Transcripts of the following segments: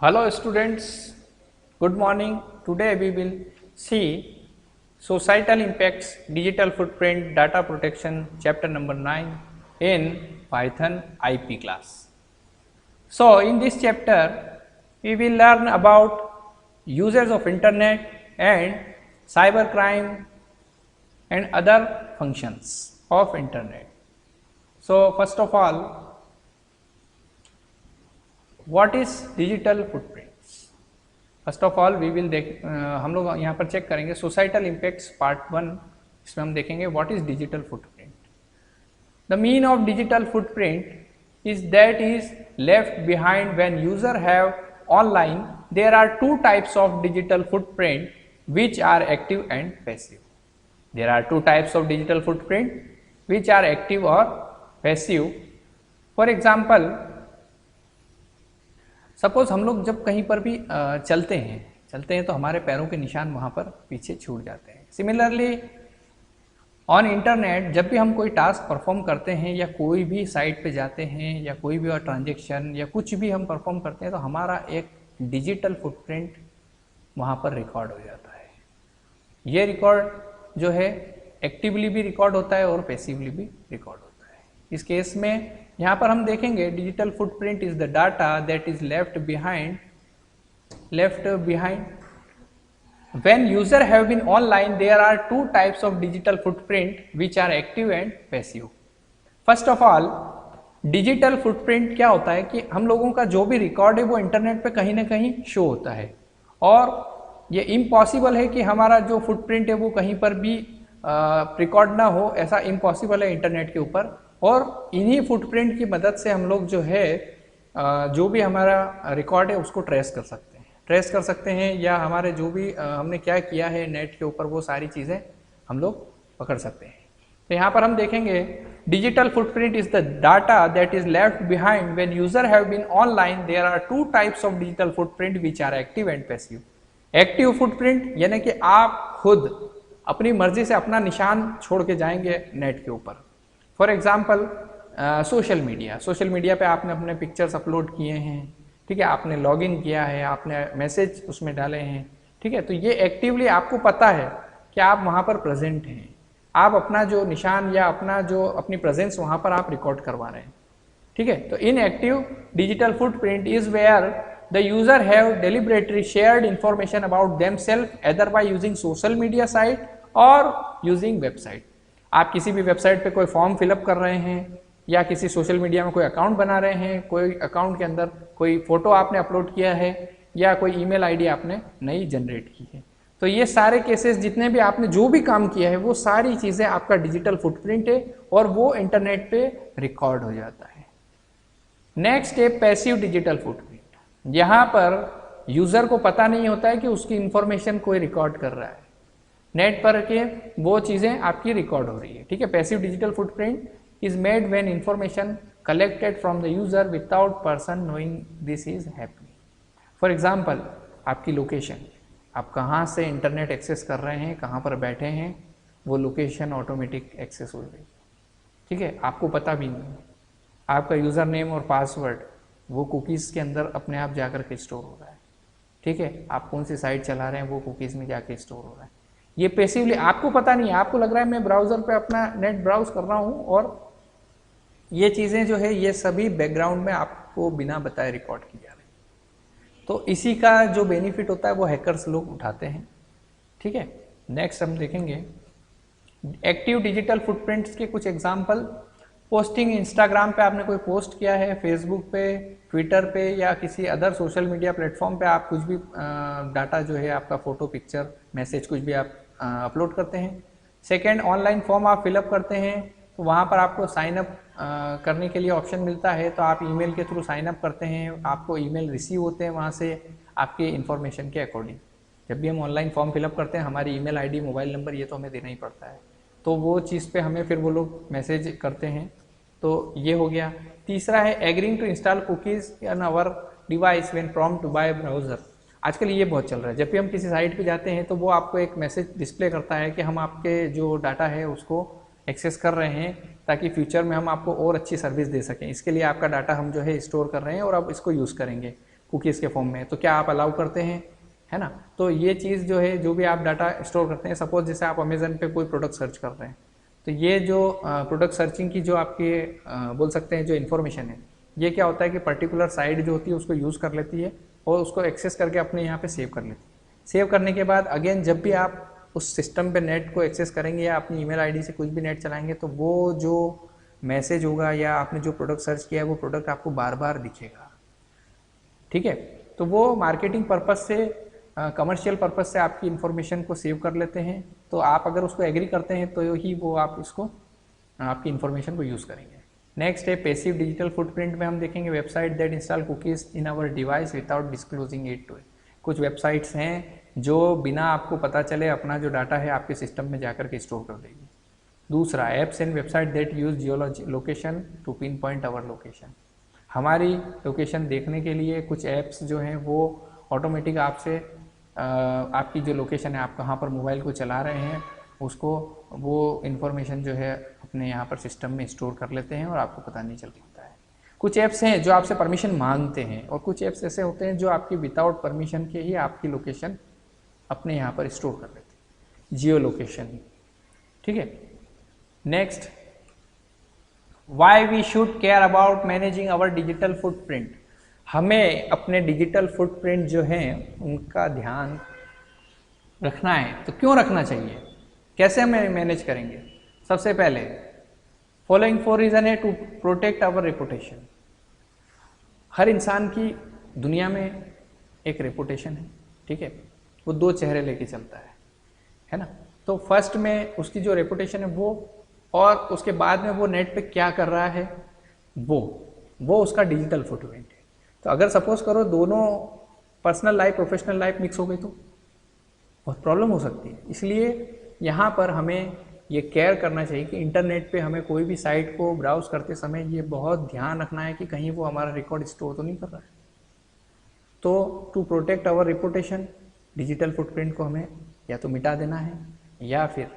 Hello students, good morning. Today we will see societal impacts, digital footprint, data protection, chapter number 9 in Python IP class. So in this chapter we will learn about uses of internet and cybercrime and other functions of internet. So first of all, what is digital footprints? First of all we will हम लोग यहाँ पर check करेंगे societal impacts part 1। इसमें हम देखेंगे what is digital footprint. The mean of digital footprint is that is left behind when user have online. There are two types of digital footprint which are active and passive. There are two types of digital footprint which are active और passive. For example, suppose हम लोग जब कहीं पर भी चलते हैं तो हमारे पैरों के निशान वहाँ पर पीछे छूट जाते हैं। सिमिलरली ऑन इंटरनेट जब भी हम कोई टास्क परफॉर्म करते हैं या कोई भी साइट पे जाते हैं या कोई भी और ट्रांजेक्शन या कुछ भी हम परफॉर्म करते हैं तो हमारा एक डिजिटल फुटप्रिंट वहाँ पर रिकॉर्ड हो जाता है। ये रिकॉर्ड जो है एक्टिवली भी रिकॉर्ड होता है और पैसिवली भी रिकॉर्ड होता है। इस केस में यहाँ पर हम देखेंगे digital footprint is the data that is left behind when user have been online. There are two types of digital footprint which are active and passive. First of all, digital footprint क्या होता है कि हम लोगों का जो भी record है वो इंटरनेट पे कहीं ना कहीं शो होता है और ये इम्पॉसिबल है कि हमारा जो फुटप्रिंट है वो कहीं पर भी रिकॉर्ड ना हो, ऐसा इम्पॉसिबल है इंटरनेट के ऊपर। और इन्हीं फुटप्रिंट की मदद से हम लोग जो है जो भी हमारा रिकॉर्ड है उसको ट्रेस कर सकते हैं या हमारे जो भी हमने क्या किया है नेट के ऊपर वो सारी चीज़ें हम लोग पकड़ सकते हैं। तो यहाँ पर हम देखेंगे digital footprint is the data that is left behind when user have been online. There are two types of digital footprint which are active and passive. Active footprint यानी कि आप खुद अपनी मर्जी से अपना निशान छोड़ के जाएंगे नेट के ऊपर। फॉर एग्जाम्पल सोशल मीडिया पे आपने अपने पिक्चर्स अपलोड किए हैं, ठीक है, आपने लॉगिन किया है, आपने मैसेज उसमें डाले हैं, ठीक है, तो ये एक्टिवली आपको पता है कि आप वहाँ पर प्रेजेंट हैं, आप अपना जो निशान या अपनी प्रेजेंस वहाँ पर आप रिकॉर्ड करवा रहे हैं, ठीक है। तो in active digital footprint is where the user have deliberately shared information about themselves either by using social media site और यूजिंग वेबसाइट। आप किसी भी वेबसाइट पे कोई फॉर्म फिलअप कर रहे हैं या किसी सोशल मीडिया में कोई अकाउंट बना रहे हैं, कोई अकाउंट के अंदर कोई फोटो आपने अपलोड किया है या कोई ईमेल आईडी आपने नई जनरेट की है, तो ये सारे केसेस जितने भी आपने जो भी काम किया है वो सारी चीज़ें आपका डिजिटल फुटप्रिंट है और वो इंटरनेट पे रिकॉर्ड हो जाता है। नेक्स्ट है पैसिव डिजिटल फुटप्रिंट। यहाँ पर यूज़र को पता नहीं होता है कि उसकी इंफॉर्मेशन कोई रिकॉर्ड कर रहा है, नेट पर के वो चीज़ें आपकी रिकॉर्ड हो रही है, ठीक है। Passive digital footprint is made when information collected from the user without person knowing this is happening. For example, आपकी लोकेशन, आप कहाँ से इंटरनेट एक्सेस कर रहे हैं, कहाँ पर बैठे हैं, वो लोकेशन ऑटोमेटिक एक्सेस हो गई, ठीक है, आपको पता भी नहीं। आपका यूज़र नेम और पासवर्ड वो कुकीज़ के अंदर अपने आप जाकर के स्टोर हो रहा है, ठीक है, आप कौन सी साइट चला रहे हैं वो कुकीज़ में जाके स्टोर हो रहा है। ये पैसिवली आपको पता नहीं है, आपको लग रहा है मैं ब्राउज़र पे अपना नेट ब्राउज कर रहा हूँ और ये चीज़ें जो है ये सभी बैकग्राउंड में आपको बिना बताए रिकॉर्ड की जा रही है। तो इसी का जो बेनिफिट होता है वो हैकर्स लोग उठाते हैं, ठीक है। नेक्स्ट हम देखेंगे एक्टिव डिजिटल फुटप्रिंट्स के कुछ एग्जाम्पल। पोस्टिंग, इंस्टाग्राम पे आपने कोई पोस्ट किया है, फेसबुक पे, ट्विटर पे या किसी अदर सोशल मीडिया प्लेटफॉर्म पे आप कुछ भी डाटा जो है आपका फोटो, पिक्चर, मैसेज कुछ भी आप अपलोड करते हैं। सेकंड, ऑनलाइन फॉर्म आप फिलअप करते हैं तो वहाँ पर आपको साइन अप करने के लिए ऑप्शन मिलता है, तो आप ईमेल के थ्रू साइन अप करते हैं, आपको ईमेल रिसीव होते हैं वहाँ से आपके इन्फॉर्मेशन के अकॉर्डिंग। जब भी हम ऑनलाइन फॉर्म फिलअप करते हैं हमारी ईमेल आईडी, मोबाइल नंबर ये तो हमें देना ही पड़ता है, तो वो चीज़ पे हमें फिर वो लोग मैसेज करते हैं, तो ये हो गया। तीसरा है agreeing to install cookies in our device when prompt to by browser. आजकल ये बहुत चल रहा है, जब भी हम किसी साइट पे जाते हैं तो वो आपको एक मैसेज डिस्प्ले करता है कि हम आपके जो डाटा है उसको एक्सेस कर रहे हैं ताकि फ्यूचर में हम आपको और अच्छी सर्विस दे सकें, इसके लिए आपका डाटा हम जो है स्टोर कर रहे हैं और अब इसको यूज़ करेंगे। कुकीज़ के फॉर्म में, तो क्या आप अलाउ करते हैं, है ना। तो ये चीज़ जो है, जो भी आप डाटा स्टोर करते हैं, सपोज जैसे आप अमेजन पे कोई प्रोडक्ट सर्च कर रहे हैं, तो ये जो प्रोडक्ट सर्चिंग की जो आपके बोल सकते हैं जो इन्फॉर्मेशन है, ये क्या होता है कि पर्टिकुलर साइट जो होती है उसको यूज़ कर लेती है और उसको एक्सेस करके अपने यहाँ पे सेव कर लेती है। सेव करने के बाद अगेन जब भी आप उस सिस्टम पे नेट को एक्सेस करेंगे या अपनी ईमेल आईडी से कुछ भी नेट चलाएंगे, तो वो जो मैसेज होगा या आपने जो प्रोडक्ट सर्च किया है वो प्रोडक्ट आपको बार बार दिखेगा, ठीक है। तो वो मार्केटिंग पर्पज़ से, कमर्शियल पर्पज़ से आपकी इन्फॉर्मेशन को सेव कर लेते हैं। तो आप अगर उसको एग्री करते हैं तो ही वो आप इसको आपकी इन्फॉर्मेशन को यूज़ करेंगे। नेक्स्ट है पैसिव डिजिटल फुटप्रिंट में हम देखेंगे website that install cookies in our device without disclosing it to it. कुछ वेबसाइट्स हैं जो बिना आपको पता चले अपना जो डाटा है आपके सिस्टम में जाकर के स्टोर कर देगी। दूसरा, apps and website that use geology location to pinpoint our location. हमारी लोकेशन देखने के लिए कुछ ऐप्स जो हैं वो ऑटोमेटिक आपसे आपकी जो लोकेशन है, आप कहाँ पर मोबाइल को चला रहे हैं, उसको वो इन्फॉर्मेशन जो है अपने यहाँ पर सिस्टम में स्टोर कर लेते हैं और आपको पता नहीं चल पाता है। कुछ ऐप्स हैं जो आपसे परमिशन मांगते हैं और कुछ ऐप्स ऐसे होते हैं जो आपकी विदाउट परमिशन के ही आपकी लोकेशन अपने यहाँ पर स्टोर कर लेते हैं, जियो लोकेशन, ठीक है। Next, why we should care about managing our digital footprint. हमें अपने डिजिटल फुटप्रिंट जो हैं उनका ध्यान रखना है। तो क्यों रखना चाहिए, कैसे हमें मैनेज करेंगे? सबसे पहले फॉलोइंग 4 रीज़न है टू प्रोटेक्ट आवर रेपुटेशन। हर इंसान की दुनिया में एक रेपुटेशन है, ठीक है, वो 2 चेहरे लेके चलता है ना। तो फर्स्ट में उसकी जो रेपुटेशन है वो, और उसके बाद में वो नेट पे क्या कर रहा है वो उसका डिजिटल फुटप्रिंट है। तो अगर सपोज करो दोनों personal life professional life mix हो गई तो बहुत प्रॉब्लम हो सकती है। इसलिए यहाँ पर हमें ये केयर करना चाहिए कि इंटरनेट पे हमें कोई भी साइट को ब्राउज करते समय ये बहुत ध्यान रखना है कि कहीं वो हमारा रिकॉर्ड स्टोर तो नहीं कर रहा है। तो to protect our reputation, digital footprint को हमें या तो मिटा देना है या फिर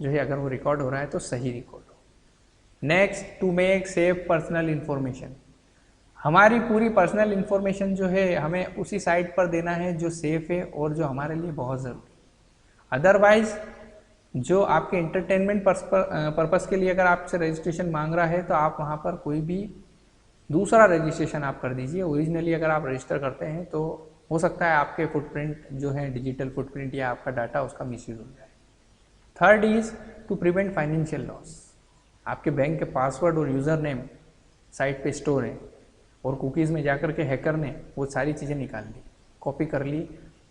जो है अगर वो रिकॉर्ड हो रहा है तो सही रिकॉर्ड हो। Next, to make safe personal information. हमारी पूरी पर्सनल इन्फॉर्मेशन जो है हमें उसी साइट पर देना है जो सेफ है और जो हमारे लिए बहुत ज़रूरी है। अदरवाइज जो आपके इंटरटेनमेंट पर्पस के लिए अगर आपसे रजिस्ट्रेशन मांग रहा है तो आप वहाँ पर कोई भी दूसरा रजिस्ट्रेशन आप कर दीजिए। ओरिजिनली अगर आप रजिस्टर करते हैं तो हो सकता है आपके फुटप्रिंट जो है डिजिटल फुटप्रिंट या आपका डाटा उसका मिसयूज हो जाए। Third is to prevent financial loss. आपके बैंक के पासवर्ड और यूज़र नेम साइट पे स्टोर है और कुकीज़ में जाकर के हैकर ने वो सारी चीज़ें निकाल ली, कॉपी कर ली,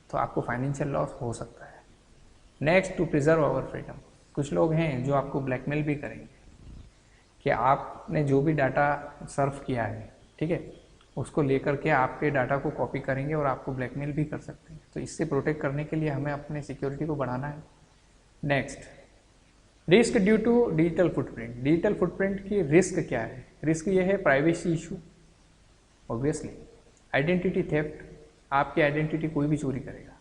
तो आपको फाइनेंशियल लॉस हो सकता है। Next, to preserve our freedom. कुछ लोग हैं जो आपको ब्लैकमेल भी करेंगे कि आपने जो भी डाटा सर्व किया है, ठीक है, उसको लेकर के आपके डाटा को कॉपी करेंगे और आपको ब्लैकमेल भी कर सकते हैं। तो इससे प्रोटेक्ट करने के लिए हमें अपने सिक्योरिटी को बढ़ाना है। Next, risk due to digital footprint. Digital footprint की रिस्क क्या है? रिस्क ये है privacy issue, obviously identity theft, आपकी आइडेंटिटी कोई भी चोरी करेगा,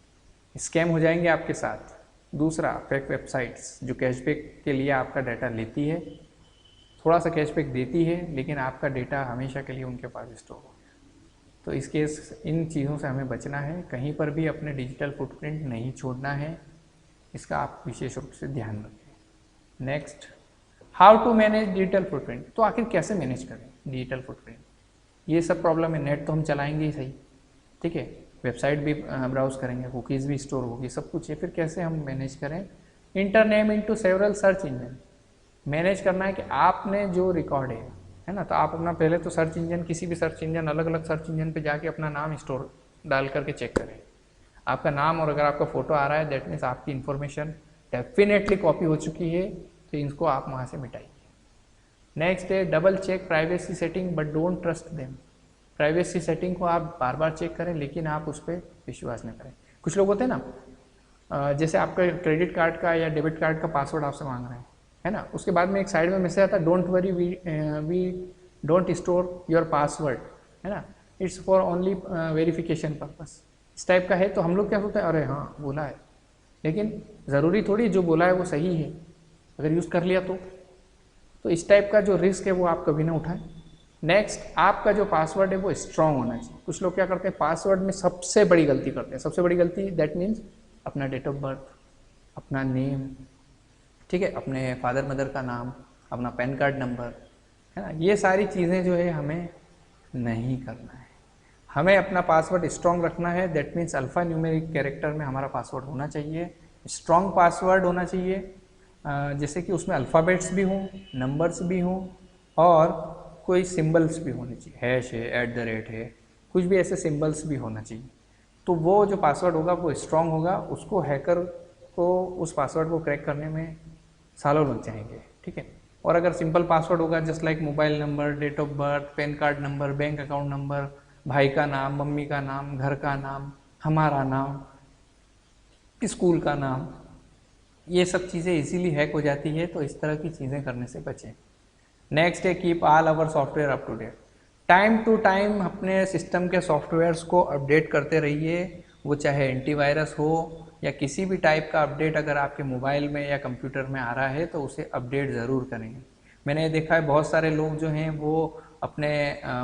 स्कैम हो जाएंगे आपके साथ। दूसरा, फेक वेबसाइट्स जो कैशबैक के लिए आपका डाटा लेती है, थोड़ा सा कैशबैक देती है लेकिन आपका डेटा हमेशा के लिए उनके पास स्टोर हो गया। तो इस केस इन चीज़ों से हमें बचना है, कहीं पर भी अपने डिजिटल फुटप्रिंट नहीं छोड़ना है, इसका आप विशेष रूप से ध्यान रखें। Next, how to manage digital footprint. तो आखिर कैसे मैनेज करें डिजिटल फुटप्रिंट? ये सब प्रॉब्लम है। नेट तो हम चलाएंगे ही सही, ठीक है, वेबसाइट भी ब्राउज करेंगे, कुकीज़ भी स्टोर होगी, सब कुछ है, फिर कैसे हम मैनेज करें? Internet into several search engine. Manage करना है कि आपने जो रिकॉर्ड है ना, तो आप अपना पहले तो सर्च इंजन, किसी भी सर्च इंजन, अलग अलग सर्च इंजन पे जाके अपना नाम स्टोर डाल करके चेक करें आपका नाम, और अगर आपका फोटो आ रहा है दैट मीन्स आपकी इन्फॉर्मेशन डेफिनेटली कॉपी हो चुकी है, तो इनको आप वहाँ से मिटाइए। नेक्स्ट है double check privacy setting but don't trust them. Privacy setting को आप बार बार चेक करें लेकिन आप उस पर विश्वास न करें। कुछ लोग होते हैं ना, जैसे आपका क्रेडिट कार्ड का या डेबिट कार्ड का पासवर्ड आपसे मांग रहे हैं, है ना, उसके बाद में एक साइड में मैसेज आता है don't worry we don't store your password, है ना, it's for only verification purpose. इस टाइप का है तो हम लोग क्या सोचते हैं, अरे हाँ बोला है, लेकिन ज़रूरी थोड़ी जो बोला है वो सही है, अगर यूज़ कर लिया तो इस टाइप का जो रिस्क है वो आप कभी ना उठाएं। नेक्स्ट, आपका जो पासवर्ड है वो स्ट्रांग होना चाहिए। कुछ लोग क्या करते हैं, पासवर्ड में सबसे बड़ी गलती करते हैं। सबसे बड़ी गलती दैट मीन्स अपना डेट ऑफ बर्थ, अपना नेम, ठीक है, अपने फादर मदर का नाम, अपना पैन कार्ड नंबर, है ना, ये सारी चीज़ें जो है हमें नहीं करना है। हमें अपना पासवर्ड स्ट्रांग रखना है। That means alpha numeric character में हमारा पासवर्ड होना चाहिए, स्ट्रांग पासवर्ड होना चाहिए, जैसे कि उसमें अल्फ़ाबेट्स भी हों, नंबर्स भी हों और कोई सिंबल्स भी होने चाहिए, हैश है, @ है, कुछ भी ऐसे सिंबल्स भी होना चाहिए। तो वो जो पासवर्ड होगा वो स्ट्रांग होगा। उसको हैकर को उस पासवर्ड को क्रैक करने में सालों लग जाएंगे, ठीक है। और अगर सिंपल पासवर्ड होगा just like mobile number, date of birth, PAN card number, bank account number, भाई का नाम, मम्मी का नाम, घर का नाम, हमारा नाम, स्कूल का नाम, ये सब चीज़ें इजीली हैक हो जाती है। तो इस तरह की चीज़ें करने से बचें। नेक्स्ट है keep all our software up to date. Time to time अपने सिस्टम के सॉफ्टवेयर्स को अपडेट करते रहिए। वो चाहे एंटीवायरस हो या किसी भी टाइप का अपडेट अगर आपके मोबाइल में या कंप्यूटर में आ रहा है तो उसे अपडेट ज़रूर करें। मैंने ये देखा है बहुत सारे लोग जो हैं वो अपने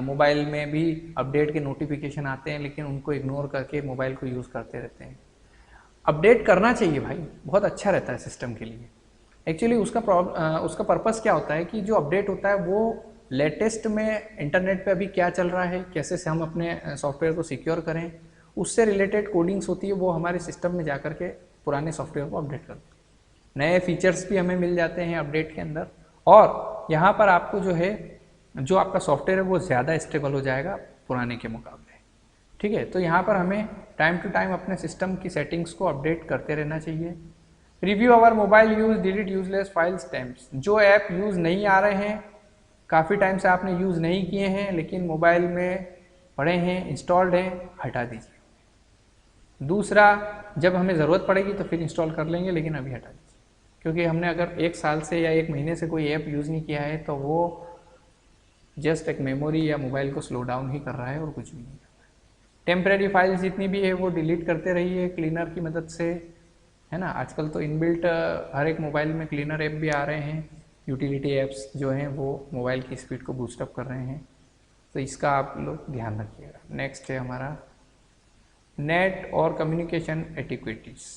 मोबाइल में भी अपडेट के नोटिफिकेशन आते हैं लेकिन उनको इग्नोर करके मोबाइल को यूज़ करते रहते हैं। अपडेट करना चाहिए भाई, बहुत अच्छा रहता है सिस्टम के लिए। एक्चुअली उसका पर्पस क्या होता है कि जो अपडेट होता है वो लेटेस्ट में इंटरनेट पे अभी क्या चल रहा है, कैसे से हम अपने सॉफ्टवेयर को सिक्योर करें, उससे रिलेटेड कोडिंग्स होती है, वो हमारे सिस्टम में जा कर के पुराने सॉफ्टवेयर को अपडेट करते हैं। नए फीचर्स भी हमें मिल जाते हैं अपडेट के अंदर और यहाँ पर आपको जो है जो आपका सॉफ्टवेयर है वो ज़्यादा स्टेबल हो जाएगा पुराने के मुकाबले, ठीक है। तो यहाँ पर हमें टाइम टू टाइम अपने सिस्टम की सेटिंग्स को अपडेट करते रहना चाहिए। Review our mobile use, delete useless files times. जो ऐप यूज़ नहीं आ रहे हैं, काफ़ी टाइम से आपने यूज़ नहीं किए हैं लेकिन मोबाइल में पड़े हैं, इंस्टॉल्ड हैं, हटा दीजिए। दूसरा, जब हमें ज़रूरत पड़ेगी तो फिर इंस्टॉल कर लेंगे लेकिन अभी हटा दीजिए, क्योंकि हमने अगर 1 साल से या 1 महीने से कोई ऐप यूज़ नहीं किया है तो वो जस्ट एक मेमोरी या मोबाइल को स्लो डाउन ही कर रहा है और कुछ भी नहीं कर रहा है। टेम्परेरी फाइल्स जितनी भी है वो डिलीट करते रहिए क्लीनर की मदद से, है ना। आजकल तो इनबिल्ट हर एक मोबाइल में क्लीनर ऐप भी आ रहे हैं, यूटिलिटी ऐप्स जो हैं वो मोबाइल की स्पीड को बूस्टअप कर रहे हैं, तो इसका आप लोग ध्यान रखिएगा। नेक्स्ट है हमारा नेट और कम्युनिकेशन एटिक्विटीज़।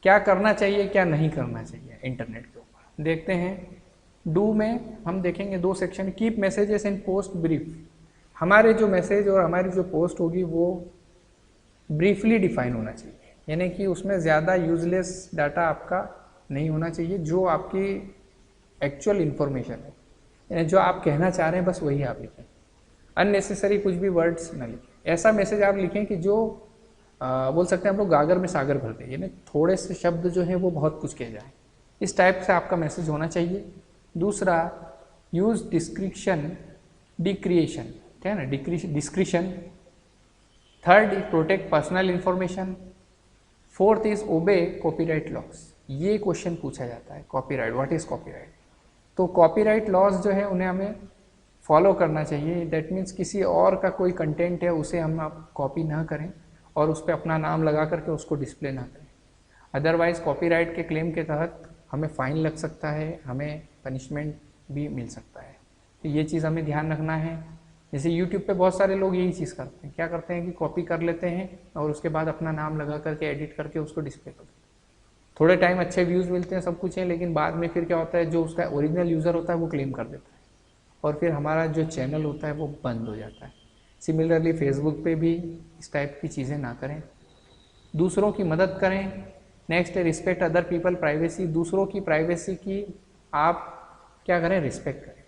क्या करना चाहिए क्या नहीं करना चाहिए इंटरनेट के ऊपर, देखते हैं। डू में हम देखेंगे 2 section, keep messages and post brief. हमारे जो मैसेज और हमारी जो पोस्ट होगी वो ब्रीफली डिफाइन होना चाहिए, यानी कि उसमें ज़्यादा यूजलेस डाटा आपका नहीं होना चाहिए। जो आपकी एक्चुअल इन्फॉर्मेशन है, यानी जो आप कहना चाह रहे हैं बस वही आप लिखें, अननेसेसरी कुछ भी वर्ड्स ना लिखें। ऐसा मैसेज आप लिखें कि जो बोल सकते हैं हम लोग गागर में सागर भर दें, यानी थोड़े से शब्द जो है वो बहुत कुछ कह जाए, इस टाइप से आपका मैसेज होना चाहिए। दूसरा, यूज डिस्क्रिप्शन डिक्रिएशन, ठीक है ना, description. Third is protect personal information. Fourth is obey copyright laws. ये क्वेश्चन पूछा जाता है, कॉपीराइट, व्हाट इज कॉपीराइट। तो कॉपीराइट लॉस जो है उन्हें हमें फॉलो करना चाहिए। दैट मीन्स किसी और का कोई कंटेंट है उसे हम आप कॉपी ना करें और उस पर अपना नाम लगा करके उसको डिस्प्ले ना करें, अदरवाइज कॉपीराइट के क्लेम के तहत हमें फ़ाइन लग सकता है, हमें पनिशमेंट भी मिल सकता है। तो ये चीज़ हमें ध्यान रखना है। जैसे यूट्यूब पे बहुत सारे लोग यही चीज़ करते हैं, क्या करते हैं कि कॉपी कर लेते हैं और उसके बाद अपना नाम लगा करके एडिट करके उसको डिस्प्ले करते हैं। थोड़े टाइम अच्छे व्यूज़ मिलते हैं, सब कुछ है, लेकिन बाद में फिर क्या होता है, जो उसका ओरिजिनल यूज़र होता है वो क्लेम कर देता है और फिर हमारा जो चैनल होता है वो बंद हो जाता है। सिमिलरली फेसबुक पे भी इस टाइप की चीज़ें ना करें, दूसरों की मदद करें। नेक्स्ट है रिस्पेक्ट अदर पीपल प्राइवेसी। दूसरों की प्राइवेसी की आप क्या करें, रिस्पेक्ट करें।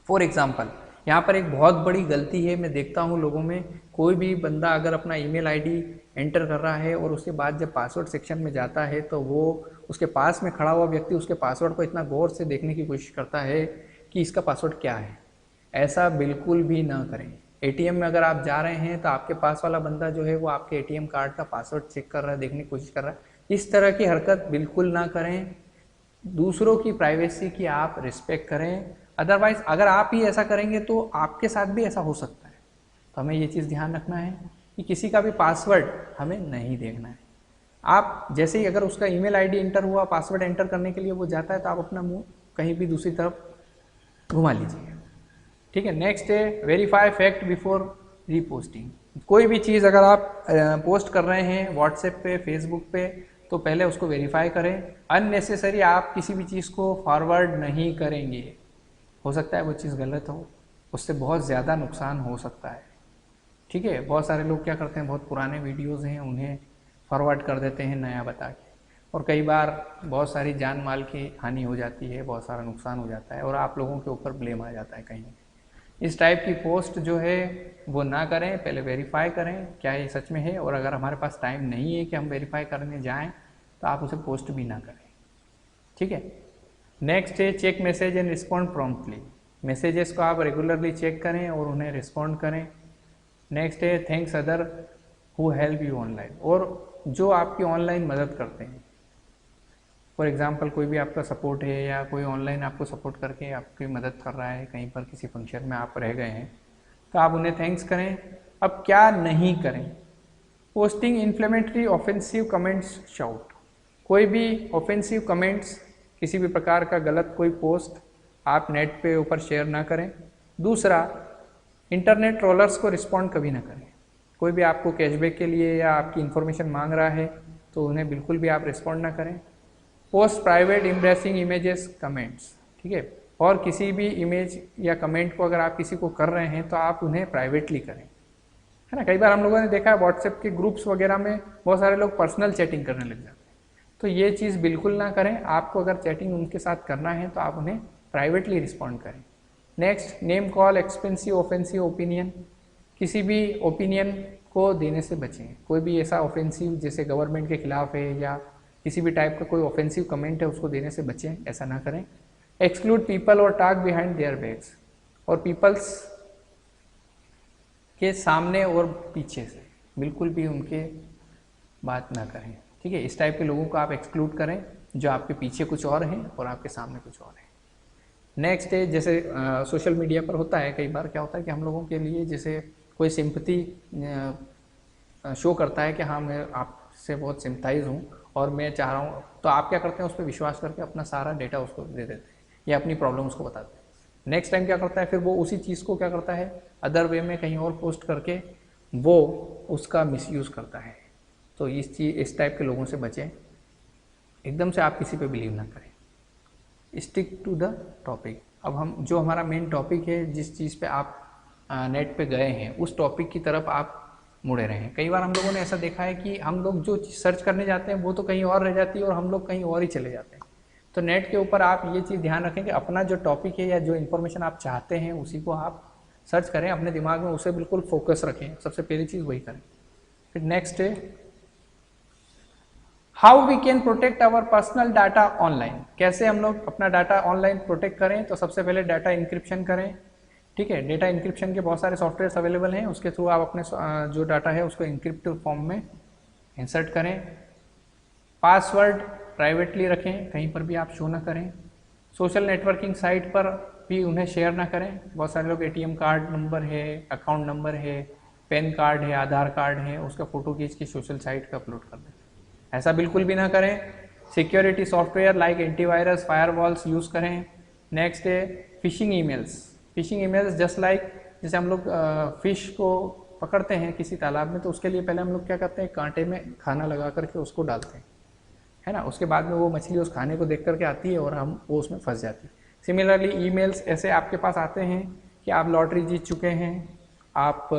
फॉर एग्जाम्पल, यहाँ पर एक बहुत बड़ी गलती है, मैं देखता हूँ लोगों में, कोई भी बंदा अगर अपना ईमेल आईडी एंटर कर रहा है और उसके बाद जब पासवर्ड सेक्शन में जाता है तो वो उसके पास में खड़ा हुआ व्यक्ति उसके पासवर्ड को इतना गौर से देखने की कोशिश करता है कि इसका पासवर्ड क्या है। ऐसा बिल्कुल भी ना करें। एटीएम में अगर आप जा रहे हैं तो आपके पास वाला बंदा जो है वो आपके एटीएम कार्ड का पासवर्ड चेक कर रहा है, देखने की कोशिश कर रहा है। इस तरह की हरकत बिल्कुल ना करें। दूसरों की प्राइवेसी की आप रिस्पेक्ट करें, अदरवाइज अगर आप ही ऐसा करेंगे तो आपके साथ भी ऐसा हो सकता है। तो हमें ये चीज़ ध्यान रखना है कि किसी का भी पासवर्ड हमें नहीं देखना है। आप जैसे ही अगर उसका ईमेल आईडी एंटर हुआ, पासवर्ड एंटर करने के लिए वो जाता है, तो आप अपना मुंह कहीं भी दूसरी तरफ घुमा लीजिए। ठीक है। नेक्स्ट है वेरीफाई फैक्ट बिफोर रीपोस्टिंग। कोई भी चीज़ अगर आप पोस्ट कर रहे हैं व्हाट्सएप पे, फेसबुक पे, तो पहले उसको वेरीफाई करें। अननेसेसरी आप किसी भी चीज़ को फॉरवर्ड नहीं करेंगे। हो सकता है वो चीज़ गलत हो, उससे बहुत ज़्यादा नुकसान हो सकता है। ठीक है। बहुत सारे लोग क्या करते हैं, बहुत पुराने वीडियोज़ हैं उन्हें फॉरवर्ड कर देते हैं नया बता के, और कई बार बहुत सारी जान माल की हानि हो जाती है, बहुत सारा नुकसान हो जाता है और आप लोगों के ऊपर ब्लेम आ जाता है कहीं। इस टाइप की पोस्ट जो है वो ना करें, पहले वेरीफाई करें क्या ये सच में है, और अगर हमारे पास टाइम नहीं है कि हम वेरीफाई करने जाएं तो आप उसे पोस्ट भी ना करें। ठीक है। नेक्स्ट है check message and respond promptly. Messages को आप रेगुलरली चेक करें और उन्हें रिस्पॉन्ड करें। नेक्स्ट है thanks other who help you online, और जो आपकी ऑनलाइन मदद करते हैं। फॉर एग्जांपल कोई भी आपका सपोर्ट है या कोई ऑनलाइन आपको सपोर्ट करके आपकी मदद कर रहा है, कहीं पर किसी फंक्शन में आप रह गए हैं, तो आप उन्हें थैंक्स करें। अब क्या नहीं करें, posting inflammatory offensive comments shout. कोई भी ऑफेंसिव कमेंट्स, किसी भी प्रकार का गलत कोई पोस्ट आप नेट पे ऊपर शेयर ना करें। दूसरा, इंटरनेट ट्रोलर्स को रिस्पॉन्ड कभी ना करें। कोई भी आपको कैशबैक के लिए या आपकी इन्फॉर्मेशन मांग रहा है तो उन्हें बिल्कुल भी आप रिस्पॉन्ड ना करें। Post private embarrassing images comments. ठीक है। और किसी भी इमेज या कमेंट को अगर आप किसी को कर रहे हैं तो आप उन्हें प्राइवेटली करें, है ना। कई बार हम लोगों ने देखा है व्हाट्सएप के ग्रुप्स वगैरह में बहुत सारे लोग पर्सनल चैटिंग करने लग जाते हैं, तो ये चीज़ बिल्कुल ना करें। आपको अगर चैटिंग उनके साथ करना है तो आप उन्हें प्राइवेटली रिस्पॉन्ड करें। Next, name call expensive offensive opinion. किसी भी ओपिनियन को देने से बचें। कोई भी ऐसा ऑफेंसिव जैसे गवर्नमेंट के खिलाफ है या किसी भी टाइप का कोई ऑफेंसिव कमेंट है उसको देने से बचें, ऐसा ना करें। एक्सक्लूड पीपल और टॉक बिहाइंड देयर बैक्स, और पीपल्स के सामने और पीछे से बिल्कुल भी उनके बात ना करें। ठीक है। इस टाइप के लोगों को आप एक्सक्लूड करें जो आपके पीछे कुछ और हैं और आपके सामने कुछ और है। नेक्स्ट है जैसे सोशल मीडिया पर होता है, कई बार क्या होता है कि हम लोगों के लिए जैसे कोई सिंपैथी शो करता है कि हाँ मैं आपसे बहुत सिंपथाइज हूँ और मैं चाह रहा हूँ, तो आप क्या करते हैं उस पर विश्वास करके अपना सारा डेटा उसको दे देते हैं या अपनी प्रॉब्लम उसको बताते हैं। नेक्स्ट टाइम क्या करता है, फिर वो उसी चीज़ को क्या करता है अदर वे में कहीं और पोस्ट करके वो उसका मिसयूज़ करता है। तो इस टाइप के लोगों से बचें। एकदम से आप किसी पे बिलीव ना करें। Stick to the topic. अब हम जो हमारा मेन टॉपिक है, जिस चीज़ पे आप नेट पे गए हैं उस टॉपिक की तरफ आप मुड़े रहें। कई बार हम लोगों ने ऐसा देखा है कि हम लोग जो सर्च करने जाते हैं वो तो कहीं और रह जाती है और हम लोग कहीं और ही चले जाते हैं। तो नेट के ऊपर आप ये चीज़ ध्यान रखें कि अपना जो टॉपिक है या जो इन्फॉर्मेशन आप चाहते हैं उसी को आप सर्च करें, अपने दिमाग में उसे बिल्कुल फोकस रखें। सबसे पहली चीज़ वही करें। फिर नेक्स्ट है how we can protect our personal data online. कैसे हम लोग अपना डाटा ऑनलाइन प्रोटेक्ट करें, तो सबसे पहले डाटा इंक्रिप्शन करें। ठीक है। डेटा इंक्रिप्शन के बहुत सारे सॉफ्टवेयर अवेलेबल हैं, उसके थ्रू आप अपने जो डाटा है उसको इंक्रिप्ट फॉर्म में इंसर्ट करें। पासवर्ड प्राइवेटली रखें, कहीं पर भी आप शो ना करें। सोशल नेटवर्किंग साइट पर भी उन्हें शेयर ना करें। बहुत सारे लोग एटीएम कार्ड नंबर है, अकाउंट नंबर है, पैन कार्ड है, आधार कार्ड है, उसका फ़ोटो खींच के सोशल साइट पर अपलोड कर दें। ऐसा बिल्कुल भी ना करें। Security software like antivirus, firewalls use करें। नेक्स्ट है fishing emails. Fishing emails just like जैसे हम लोग फिश को पकड़ते हैं किसी तालाब में, तो उसके लिए पहले हम लोग क्या करते हैं, कांटे में खाना लगा करके उसको डालते हैं, है ना। उसके बाद में वो मछली उस खाने को देख करके आती है और वो उसमें फंस जाती है। सिमिलरली ईमेल्स ऐसे आपके पास आते हैं कि आप लॉटरी जीत चुके हैं, आप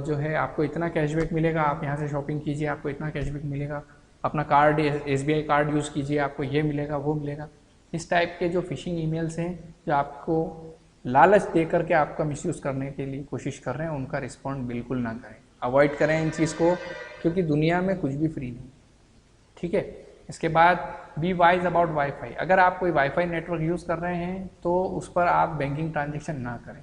जो है आपको इतना कैशबैक मिलेगा, आप यहाँ से शॉपिंग कीजिए आपको इतना कैशबैक मिलेगा, अपना कार्ड SBI कार्ड यूज़ कीजिए आपको ये मिलेगा वो मिलेगा। इस टाइप के जो फिशिंग ईमेल्स हैं जो आपको लालच दे करके आपका मिसयूज़ करने के लिए कोशिश कर रहे हैं, उनका रिस्पॉन्ड बिल्कुल ना करें, अवॉइड करें इन चीज़ को, क्योंकि दुनिया में कुछ भी फ्री नहीं। ठीक है। इसके बाद बी वाइज अबाउट वाईफाई। अगर आप कोई वाईफाई नेटवर्क यूज़ कर रहे हैं तो उस पर आप बैंकिंग ट्रांजेक्शन ना करें।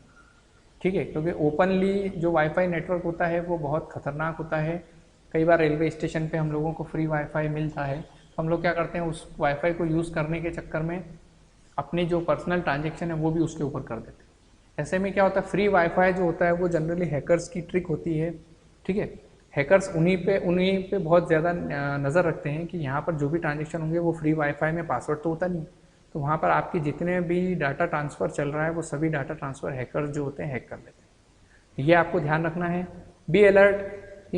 ठीक है। क्योंकि ओपनली जो वाईफाई नेटवर्क होता है वो बहुत ख़तरनाक होता है। कई बार रेलवे स्टेशन पे हम लोगों को फ्री वाईफाई मिलता है, तो हम लोग क्या करते हैं उस वाईफाई को यूज़ करने के चक्कर में अपनी जो पर्सनल ट्रांजेक्शन है वो भी उसके ऊपर कर देते हैं। ऐसे में क्या होता है, फ्री वाईफाई जो होता है वो जनरली हैकर्स की ट्रिक होती है। ठीक है। हैकर्स उन्हीं पे बहुत ज़्यादा नज़र रखते हैं कि यहाँ पर जो भी ट्रांजेक्शन होंगे वो फ्री वाईफाई में पासवर्ड तो होता नहीं, तो वहाँ पर आपके जितने भी डाटा ट्रांसफ़र चल रहा है वो सभी डाटा ट्रांसफ़र हैकर जो होते हैं हैक कर लेते हैं। ये आपको ध्यान रखना है। बी अलर्ट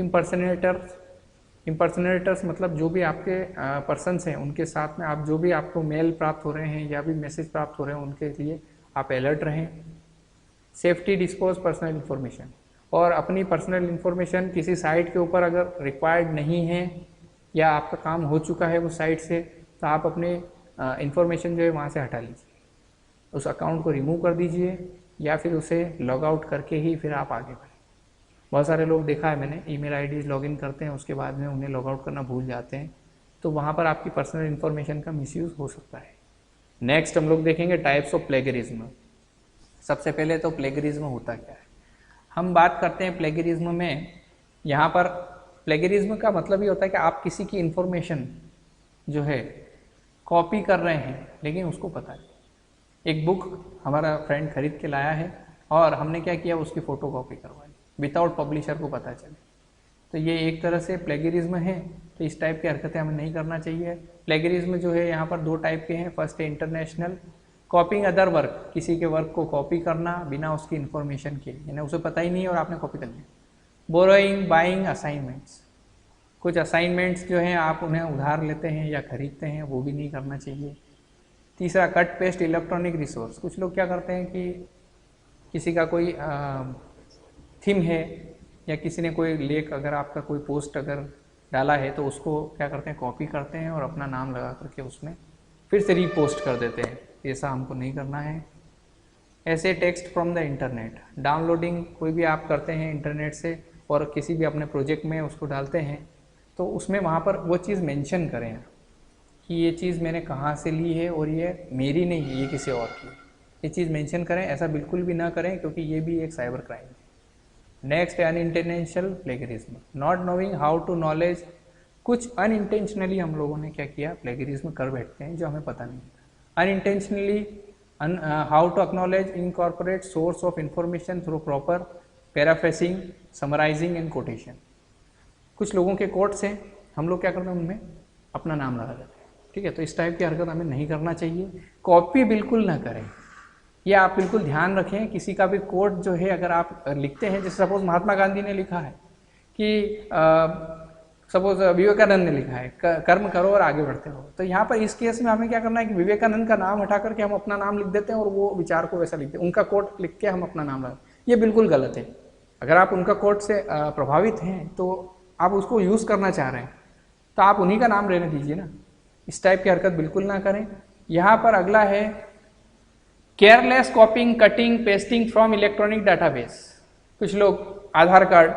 इम्पर्सनेटर्स मतलब जो भी आपके पर्सनस हैं उनके साथ में आप जो भी आपको मेल प्राप्त हो रहे हैं या भी मैसेज प्राप्त हो रहे हैं उनके लिए आप अलर्ट रहें। सेफ्टी डिस्पोज पर्सनल इन्फॉर्मेशन, और अपनी पर्सनल इन्फॉर्मेशन किसी साइट के ऊपर अगर रिक्वायर्ड नहीं है या आपका काम हो चुका है उस साइट से, तो आप अपने इन्फॉर्मेशन जो है वहाँ से हटा लीजिए, उस अकाउंट को रिमूव कर दीजिए या फिर उसे लॉग आउट करके ही फिर आप आगे बढ़ें। बहुत सारे लोग देखा है मैंने, ईमेल आईडीज़ लॉगिन करते हैं उसके बाद में उन्हें लॉग आउट करना भूल जाते हैं, तो वहाँ पर आपकी पर्सनल इन्फॉर्मेशन का मिसयूज़ हो सकता है। नेक्स्ट हम लोग देखेंगे टाइप्स ऑफ प्लेगरिज्म। सबसे पहले तो प्लेगरिज्म होता क्या है, हम बात करते हैं प्लेगरिज्म में। यहाँ पर प्लेगरिज्म का मतलब ये होता है कि आप किसी की इन्फॉर्मेशन जो है कॉपी कर रहे हैं लेकिन उसको पता नहीं। एक बुक हमारा फ्रेंड खरीद के लाया है और हमने क्या किया, उसकी फ़ोटो कॉपी करवाई विदाउट पब्लिशर को पता चले, तो ये एक तरह से प्लेगरिज्म है। तो इस टाइप की हरकतें हमें नहीं करना चाहिए। प्लेगरिज्म जो है यहाँ पर दो टाइप के हैं। फर्स्ट है इंटरनेशनल, कॉपिंग अदर वर्क, किसी के वर्क को कॉपी करना बिना उसकी इन्फॉर्मेशन के, यानी उसे पता ही नहीं है और आपने कॉपी कर लिया। बोरोइंग, बाइंग, असाइनमेंट्स, कुछ असाइनमेंट्स जो हैं आप उन्हें उधार लेते हैं या खरीदते हैं, वो भी नहीं करना चाहिए। तीसरा कट पेस्ट इलेक्ट्रॉनिक रिसोर्स, कुछ लोग क्या करते हैं कि किसी का कोई थीम है या किसी ने कोई लेख, अगर आपका कोई पोस्ट अगर डाला है तो उसको क्या करते हैं, कॉपी करते हैं और अपना नाम लगा करके उसमें फिर से रीपोस्ट कर देते हैं। ऐसा हमको नहीं करना है। ऐसे text from the internet, downloading कोई भी आप करते हैं इंटरनेट से और किसी भी अपने प्रोजेक्ट में उसको डालते हैं तो उसमें वहाँ पर वो चीज़ मेंशन करें कि ये चीज़ मैंने कहाँ से ली है और ये मेरी नहीं है, ये किसी और की, ये चीज़ मेंशन करें। ऐसा बिल्कुल भी ना करें क्योंकि ये भी एक साइबर क्राइम है। नेक्स्ट है unintentional plagiarism, not knowing how to knowledge, कुछ अनइंटेंशनली हम लोगों ने क्या किया, प्लेगरिज्म कर बैठते हैं जो हमें पता नहीं होता। Unintentionally how to acknowledge incorporate source of information through proper paraphrasing, summarising and quotation, कुछ लोगों के कोट्स हैं, हम लोग क्या करते हैं उनमें अपना नाम लगा देते हैं, ठीक है। तो इस टाइप की हरकत हमें नहीं करना चाहिए। कॉपी बिल्कुल ना करें, ये आप बिल्कुल ध्यान रखें। किसी का भी कोट जो है अगर आप लिखते हैं, जैसे सपोज महात्मा गांधी ने लिखा है कि सपोज विवेकानंद ने लिखा है कर्म करो और आगे बढ़ते रहो, तो यहाँ पर इस केस में हमें क्या करना है कि विवेकानंद का नाम हटा करके हम अपना नाम लिख देते हैं और वो विचार को वैसा लिखते हैं, उनका कोट लिख के हम अपना नाम लगाते हैं। ये बिल्कुल गलत है। अगर आप उनका कोट से प्रभावित हैं तो आप उसको यूज़ करना चाह रहे हैं तो आप उन्हीं का नाम रहने दीजिए ना। इस टाइप की हरकत बिल्कुल ना करें। यहाँ पर अगला है careless कॉपिंग, cutting, pasting from electronic database. कुछ लोग आधार कार्ड,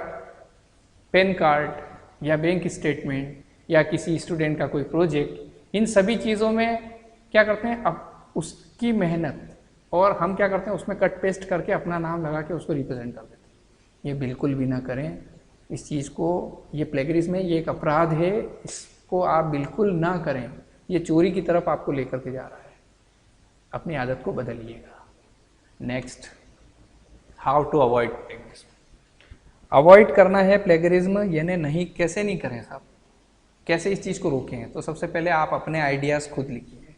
पैन कार्ड या बैंक स्टेटमेंट या किसी स्टूडेंट का कोई प्रोजेक्ट, इन सभी चीज़ों में क्या करते हैं, अब उसकी मेहनत और हम क्या करते हैं उसमें कट पेस्ट करके अपना नाम लगा के उसको रिप्रेजेंट कर देते हैं। ये बिल्कुल भी ना करें इस चीज़ को। ये प्लेगरिज्म है, ये एक अपराध है, इसको आप बिल्कुल ना करें। ये चोरी की तरफ आपको लेकर के जा रहा है। अपनी आदत को बदलिएगा। Next, how to avoid plagiarism. Avoid करना है प्लेगरिज्म, यानी नहीं, कैसे नहीं करें साहब, कैसे इस चीज़ को रोकें। तो सबसे पहले आप अपने आइडियाज़ खुद लिखिए,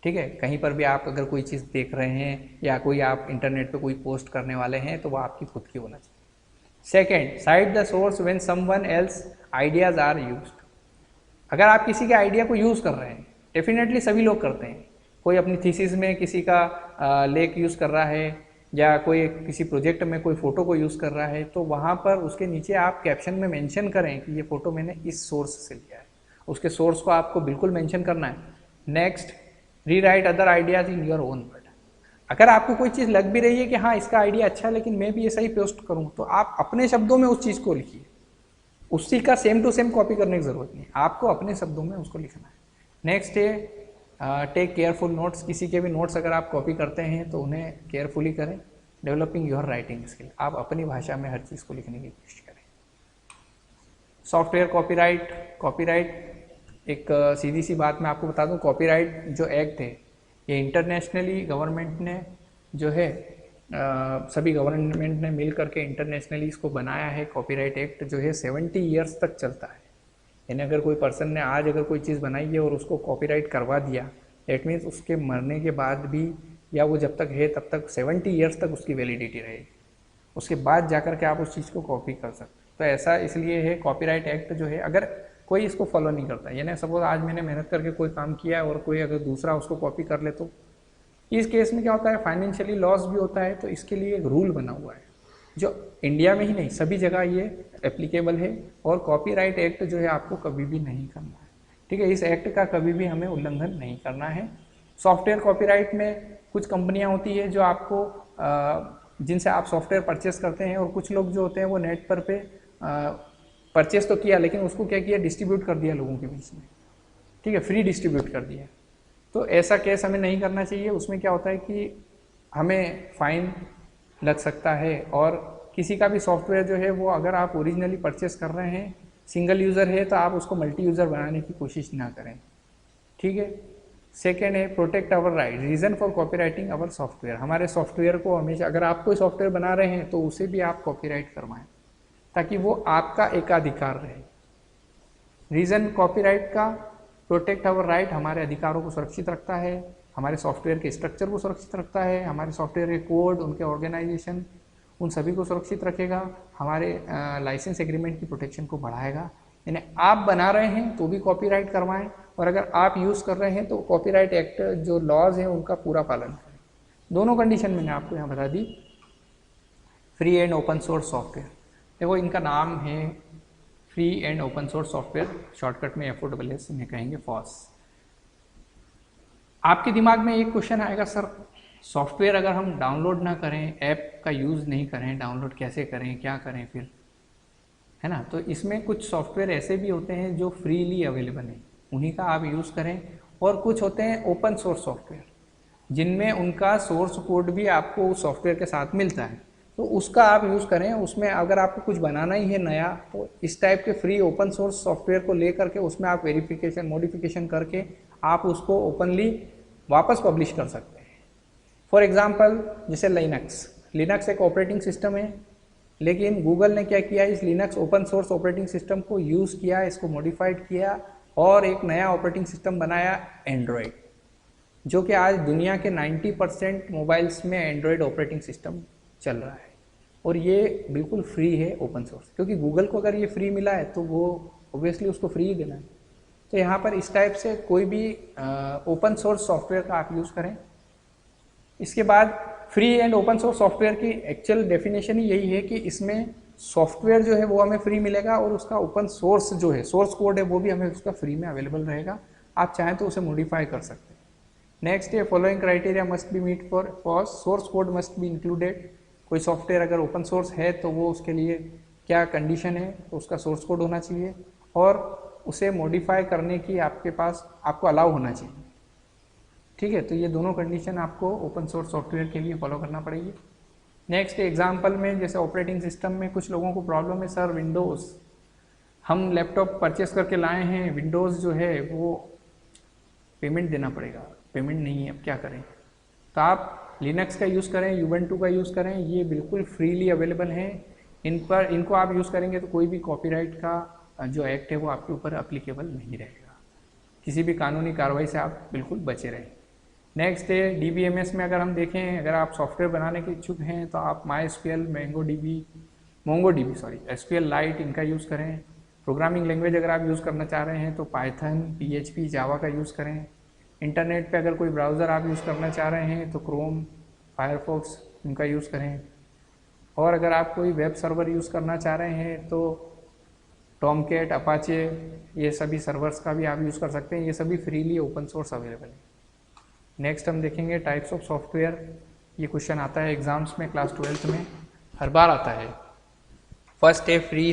ठीक है। कहीं पर भी आप अगर कोई चीज़ देख रहे हैं या कोई आप इंटरनेट पे कोई पोस्ट करने वाले हैं तो वो आपकी खुद की होना चाहिए। Second, cite the source when someone else ideas are used. अगर आप किसी के आइडिया को यूज़ कर रहे हैं, डेफिनेटली सभी लोग करते हैं, कोई अपनी थीसिस में किसी का लेख यूज़ कर रहा है या कोई किसी प्रोजेक्ट में कोई फ़ोटो को यूज़ कर रहा है, तो वहाँ पर उसके नीचे आप कैप्शन में मेंशन करें कि ये फ़ोटो मैंने इस सोर्स से लिया है। उसके सोर्स को आपको बिल्कुल मेंशन करना है। Next, rewrite other ideas in your own word. अगर आपको कोई चीज़ लग भी रही है कि हाँ इसका आइडिया अच्छा है लेकिन मैं भी ऐसा ही पोस्ट करूँ, तो आप अपने शब्दों में उस चीज़ को लिखिए। उसी का सेम टू सेम कॉपी करने की ज़रूरत नहीं है, आपको अपने शब्दों में उसको लिखना है। नेक्स्ट है टेक केयरफुल नोट्स। किसी के भी नोट्स अगर आप कॉपी करते हैं तो उन्हें केयरफुली करें। डेवलपिंग योर राइटिंग स्किल, आप अपनी भाषा में हर चीज़ को लिखने की कोशिश करें। Software copyright. कॉपीराइट एक सीधी सी बात मैं आपको बता दूं, कॉपीराइट जो एक्ट है ये इंटरनेशनली गवर्नमेंट ने जो है सभी गवर्नमेंट ने मिल करके इंटरनेशनली इसको बनाया है। कॉपीराइट एक्ट जो है 70 ईयर्स तक चलता है। यानी अगर कोई पर्सन ने आज अगर कोई चीज़ बनाई है और उसको कॉपीराइट करवा दिया दैट मीन्स उसके मरने के बाद भी या वो जब तक है तब तक 70 ईयर्स तक उसकी वैलिडिटी रहेगी, उसके बाद जाकर के आप उस चीज़ को कॉपी कर सकते। तो ऐसा इसलिए है, कॉपीराइट एक्ट जो है अगर कोई इसको फॉलो नहीं करता, यानी सपोज आज मैंने मेहनत करके कोई काम किया है और कोई अगर दूसरा उसको कॉपी कर ले तो इस केस में क्या होता है, फाइनेंशियली लॉस भी होता है। तो इसके लिए एक रूल बना हुआ है जो इंडिया में ही नहीं सभी जगह ये एप्लीकेबल है, और कॉपीराइट एक्ट जो है आपको कभी भी नहीं करना है, ठीक है। इस एक्ट का कभी भी हमें उल्लंघन नहीं करना है। सॉफ्टवेयर कॉपीराइट में कुछ कंपनियां होती है जो आपको जिनसे आप सॉफ्टवेयर परचेस करते हैं, और कुछ लोग जो होते हैं वो नेट पर पे परचेस तो किया लेकिन उसको क्या किया, डिस्ट्रीब्यूट कर दिया लोगों के बीच में, ठीक है, फ्री डिस्ट्रीब्यूट कर दिया। तो ऐसा केस हमें नहीं करना चाहिए। उसमें क्या होता है कि हमें फाइन लग सकता है, और किसी का भी सॉफ्टवेयर जो है वो अगर आप ओरिजिनली परचेस कर रहे हैं, सिंगल यूज़र है, तो आप उसको मल्टी यूज़र बनाने की कोशिश ना करें, ठीक है। सेकेंड है protect our right, reason for copyrighting our software. हमारे सॉफ्टवेयर को हमेशा, अगर आप कोई सॉफ्टवेयर बना रहे हैं तो उसे भी आप कॉपीराइट करवाएं ताकि वो आपका एकाधिकार रहे। रीज़न कॉपीराइट का, प्रोटेक्ट आवर राइट, हमारे अधिकारों को सुरक्षित रखता है, हमारे सॉफ्टवेयर के स्ट्रक्चर को सुरक्षित रखता है, हमारे सॉफ्टवेयर के कोड, उनके ऑर्गेनाइजेशन, उन सभी को सुरक्षित रखेगा, हमारे लाइसेंस एग्रीमेंट की प्रोटेक्शन को बढ़ाएगा। यानी आप बना रहे हैं तो भी कॉपीराइट करवाएं, और अगर आप यूज़ कर रहे हैं तो कॉपीराइट एक्ट जो लॉज हैं उनका पूरा पालन करें। दोनों कंडीशन मैंने आपको यहाँ बता दी। Free and open source software, देखो इनका नाम है free and open source software, shortcut में FOSS इन्हें कहेंगे, फॉस। आपके दिमाग में एक क्वेश्चन आएगा, सर सॉफ्टवेयर अगर हम डाउनलोड ना करें, ऐप का यूज़ नहीं करें, डाउनलोड कैसे करें, क्या करें फिर, है ना। तो इसमें कुछ सॉफ्टवेयर ऐसे भी होते हैं जो फ्रीली अवेलेबल हैं, उन्हीं का आप यूज़ करें, और कुछ होते हैं ओपन सोर्स सॉफ्टवेयर जिनमें उनका सोर्स कोड भी आपको उस सॉफ्टवेयर के साथ मिलता है, तो उसका आप यूज़ करें। उसमें अगर आपको कुछ बनाना ही है नया, तो इस टाइप के फ्री ओपन सोर्स सॉफ्टवेयर को ले करके उसमें आप वेरिफिकेशन मॉडिफिकेशन करके आप उसको ओपनली वापस पब्लिश कर सकते हैं। फॉर एग्जांपल जैसे लिनक्स एक ऑपरेटिंग सिस्टम है, लेकिन गूगल ने क्या किया, इस Linux open source operating system को यूज़ किया, इसको मॉडिफाइड किया और एक नया ऑपरेटिंग सिस्टम बनाया एंड्रॉयड, जो कि आज दुनिया के 90% मोबाइल्स में एंड्रॉयड ऑपरेटिंग सिस्टम चल रहा है, और ये बिल्कुल फ्री है, ओपन सोर्स, क्योंकि गूगल को अगर ये फ्री मिला है तो वो ऑब्वियसली उसको फ्री ही देना है। तो यहाँ पर इस टाइप से कोई भी ओपन सोर्स सॉफ्टवेयर का आप यूज़ करें। इसके बाद free and open source software की एक्चुअल डेफिनेशन ही यही है कि इसमें सॉफ्टवेयर जो है वो हमें फ्री मिलेगा, और उसका ओपन सोर्स जो है, सोर्स कोड है, वो भी हमें उसका फ्री में अवेलेबल रहेगा। आप चाहें तो उसे मॉडिफाई कर सकते हैं। नेक्स्ट है following criteria must be meet for FOSS, source code must be included. कोई सॉफ्टवेयर अगर ओपन सोर्स है तो वो उसके लिए क्या कंडीशन है, तो उसका सोर्स कोड होना चाहिए, और उसे मॉडिफाई करने की आपको अलाउ होना चाहिए, ठीक है। तो ये दोनों कंडीशन आपको ओपन सोर्स सॉफ्टवेयर के लिए फॉलो करना पड़ेगी। नेक्स्ट एग्जांपल में, जैसे ऑपरेटिंग सिस्टम में कुछ लोगों को प्रॉब्लम है, सर विंडोज़ हम लैपटॉप परचेस करके लाए हैं, विंडोज़ जो है वो पेमेंट देना पड़ेगा, पेमेंट नहीं है, अब क्या करें। तो आप लिनक्स का यूज़ करें, यूबेंटू का यूज़ करें, ये बिल्कुल फ्रीली अवेलेबल हैं। इनको आप यूज़ करेंगे तो कोई भी कॉपीराइट का जो एक्ट है वो आपके ऊपर अप्लीकेबल नहीं रहेगा, किसी भी कानूनी कार्रवाई से आप बिल्कुल बचे रहें। नेक्स्ट है DBMS में, अगर हम देखें, अगर आप सॉफ्टवेयर बनाने के इच्छुक हैं तो आप MySQL, MongoDB SQL Lite इनका यूज़ करें। प्रोग्रामिंग लैंग्वेज अगर आप यूज़ करना चाह रहे हैं तो पाइथन, PHP, जावा का यूज़ करें। इंटरनेट पे अगर कोई ब्राउज़र आप यूज़ करना चाह रहे हैं तो क्रोम, फायरफॉक्स इनका यूज़ करें। और अगर आप कोई वेब सर्वर यूज़ करना चाह रहे हैं तो टॉमकैट, अपाचे, ये सभी सर्वर्स का भी आप यूज़ कर सकते हैं। ये सभी फ्रीली ओपन सोर्स अवेलेबल है। नेक्स्ट हम देखेंगे टाइप्स ऑफ सॉफ्टवेयर। ये क्वेश्चन आता है एग्जाम्स में, क्लास 12th में हर बार आता है। फर्स्ट है free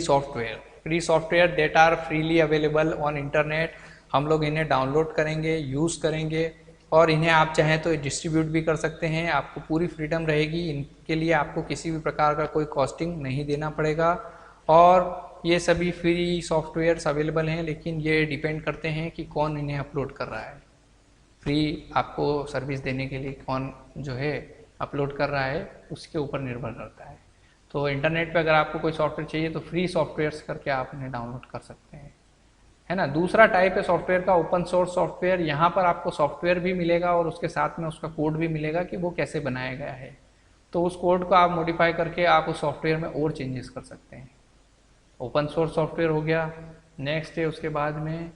software that are freely available on internet. हम लोग इन्हें डाउनलोड करेंगे, यूज़ करेंगे, और इन्हें आप चाहें तो डिस्ट्रीब्यूट भी कर सकते हैं। आपको पूरी फ्रीडम रहेगी, इनके लिए आपको किसी भी प्रकार का कोई कॉस्टिंग नहीं देना पड़ेगा, और ये सभी फ्री सॉफ्टवेयर्स अवेलेबल हैं, लेकिन ये डिपेंड करते हैं कि कौन इन्हें अपलोड कर रहा है। फ्री आपको सर्विस देने के लिए कौन जो है अपलोड कर रहा है उसके ऊपर निर्भर करता है। तो इंटरनेट पे अगर आपको कोई सॉफ्टवेयर चाहिए तो फ्री सॉफ्टवेयर्स करके आप उन्हें डाउनलोड कर सकते हैं, है ना। दूसरा टाइप है सॉफ्टवेयर का ओपन सोर्स सॉफ्टवेयर। यहाँ पर आपको सॉफ्टवेयर भी मिलेगा और उसके साथ में उसका कोड भी मिलेगा कि वो कैसे बनाया गया है, तो उस कोड को आप मॉडिफाई करके आप उस सॉफ्टवेयर में और चेंजेस कर सकते हैं। ओपन सोर्स सॉफ्टवेयर हो गया। नेक्स्ट है उसके बाद में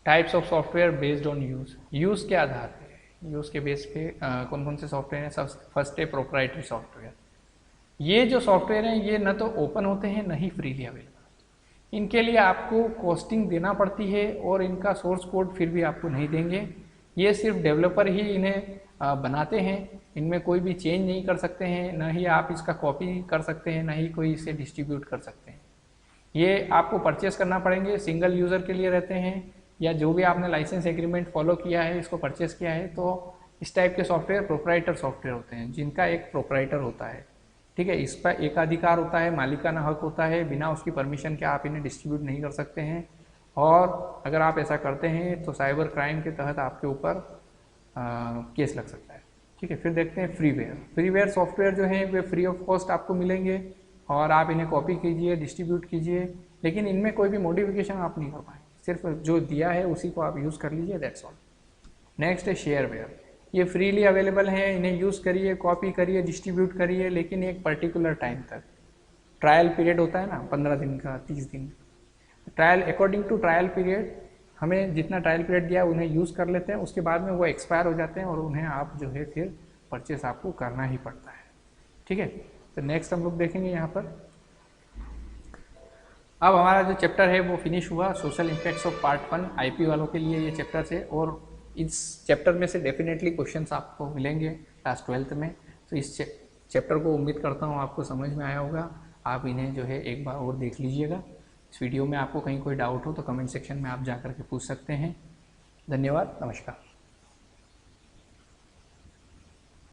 types of software based on use के आधार पे, यूज़ के बेस पे कौन कौन से सॉफ्टवेयर हैं। फर्स्ट है प्रोप्राइटरी सॉफ्टवेयर। ये जो सॉफ्टवेयर हैं ये न तो ओपन होते हैं न ही फ्रीली अवेलेबल। इनके लिए आपको कॉस्टिंग देना पड़ती है और इनका सोर्स कोड फिर भी आपको नहीं देंगे। ये सिर्फ डेवलपर ही इन्हें बनाते हैं, इनमें कोई भी चेंज नहीं कर सकते हैं, ना ही आप इसका कॉपी कर सकते हैं, ना ही कोई इसे डिस्ट्रीब्यूट कर सकते हैं। ये आपको परचेस करना पड़ेंगे, सिंगल यूज़र के लिए रहते हैं, या जो भी आपने लाइसेंस एग्रीमेंट फॉलो किया है, इसको परचेस किया है, तो इस टाइप के सॉफ्टवेयर प्रोप्राइटर सॉफ्टवेयर होते हैं जिनका एक प्रोप्राइटर होता है। ठीक है, इस पर एकाधिकार होता है, मालिकाना हक होता है, बिना उसकी परमिशन के आप इन्हें डिस्ट्रीब्यूट नहीं कर सकते हैं। और अगर आप ऐसा करते हैं तो साइबर क्राइम के तहत आपके ऊपर केस लग सकता है। ठीक है, फिर देखते हैं फ्रीवेयर। फ्रीवेयर सॉफ्टवेयर जो है वे फ्री ऑफ कॉस्ट आपको मिलेंगे और आप इन्हें कॉपी कीजिए, डिस्ट्रीब्यूट कीजिए, लेकिन इनमें कोई भी मॉडिफिकेशन आप नहीं कर पाएंगे, सिर्फ जो दिया है उसी को आप यूज़ कर लीजिए, दैट्स ऑल। नेक्स्ट है शेयरवेयर। ये फ्रीली अवेलेबल है, इन्हें यूज़ करिए, कॉपी करिए, डिस्ट्रीब्यूट करिए, लेकिन एक पर्टिकुलर टाइम तक। ट्रायल पीरियड होता है ना, 15 दिन का, 30 दिन। Trial according to trial period, हमें जितना ट्रायल पीरियड दिया उन्हें यूज़ कर लेते हैं, उसके बाद में वो एक्सपायर हो जाते हैं और उन्हें आप जो है फिर परचेस आपको करना ही पड़ता है। ठीक है, तो नेक्स्ट हम लोग देखेंगे यहाँ पर। अब हमारा जो चैप्टर है वो फिनिश हुआ, social impacts of part 1। IP वालों के लिए ये चैप्टर है और इस चैप्टर में से डेफिनेटली क्वेश्चंस आपको मिलेंगे क्लास 12th में। तो इस चैप्टर को उम्मीद करता हूँ आपको समझ में आया होगा। आप इन्हें जो है एक बार और देख लीजिएगा। इस वीडियो में आपको कहीं कोई डाउट हो तो कमेंट सेक्शन में आप जा कर के पूछ सकते हैं। धन्यवाद, नमस्कार।